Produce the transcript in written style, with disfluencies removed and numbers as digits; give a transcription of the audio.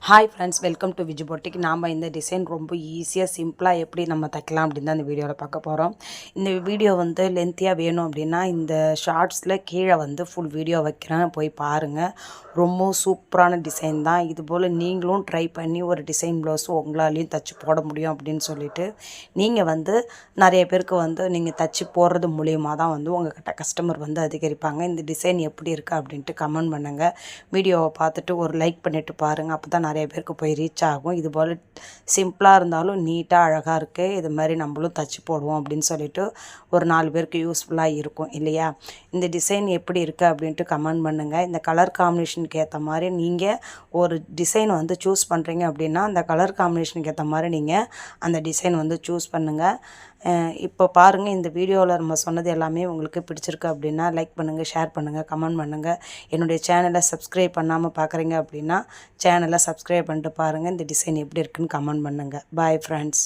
Hi friends, welcome to Viju boutique. நாம் இந்த design ரொம்ப ஈஸியாக சிம்பிளாக எப்படி நம்ம தைக்கலாம் அப்படின்னு தான் இந்த வீடியோவில் பார்க்க போகிறோம். இந்த வீடியோ லென்த்தியாக வேணும் அப்படின்னா இந்த ஷார்ட்ஸில் கீழே ஃபுல் வீடியோ வைக்கிறேன், போய் பாருங்கள். ரொம்ப சூப்பரான டிசைன் தான். இதுபோல் நீங்களும் ட்ரை பண்ணி ஒரு டிசைன் ப்ளவுஸ் உங்களாலையும் தைச்சி போட முடியும் அப்படின்னு சொல்லிட்டு நீங்கள் நிறைய பேருக்கு நீங்கள் தைச்சி போடுறது மூலியமாக தான் உங்கள்கிட்ட கஸ்டமர் அதிகரிப்பாங்க. இந்த டிசைன் எப்படி இருக்குது அப்படின்ட்டு கமெண்ட் பண்ணுங்கள். வீடியோவை பார்த்துட்டு ஒரு லைக் பண்ணிவிட்டு பாருங்கள். அப்போ தான் நிறைய பேருக்கு போய் ரீச் ஆகும். இதுபோல் சிம்பிளாக இருந்தாலும் நீட்டாக அழகாக இருக்குது, இது மாதிரி நம்மளும் தச்சு போடுவோம் அப்படின்னு சொல்லிட்டு ஒரு 4 பேருக்கு யூஸ்ஃபுல்லாக இருக்கும் இல்லையா? இந்த டிசைன் எப்படி இருக்குது அப்படின்ட்டு கமெண்ட் பண்ணுங்கள். இந்த கலர் காம்பினேஷனுக்கு ஏற்ற மாதிரி நீங்கள் ஒரு டிசைன் சூஸ் பண்ணுறீங்க அப்படின்னா அந்த கலர் காம்பினேஷனுக்கு ஏற்ற மாதிரி நீங்கள் அந்த டிசைன் சூஸ் பண்ணுங்கள். இப்போ பாருங்கள், இந்த வீடியோவில் நம்ம சொன்னது எல்லாமே உங்களுக்கு பிடிச்சிருக்கு அப்படின்னா லைக் பண்ணுங்கள், ஷேர் பண்ணுங்கள், கமெண்ட் பண்ணுங்கள். என்னுடைய சேனலை சப்ஸ்கிரைப் பண்ணாமல் பார்க்குறீங்க அப்படின்னா சேனலை சப்ஸ்கிரைப் பண்ணிட்டு பாருங்கள். இந்த டிசைன் எப்படி இருக்குன்னு கமெண்ட் பண்ணுங்கள். Bye friends.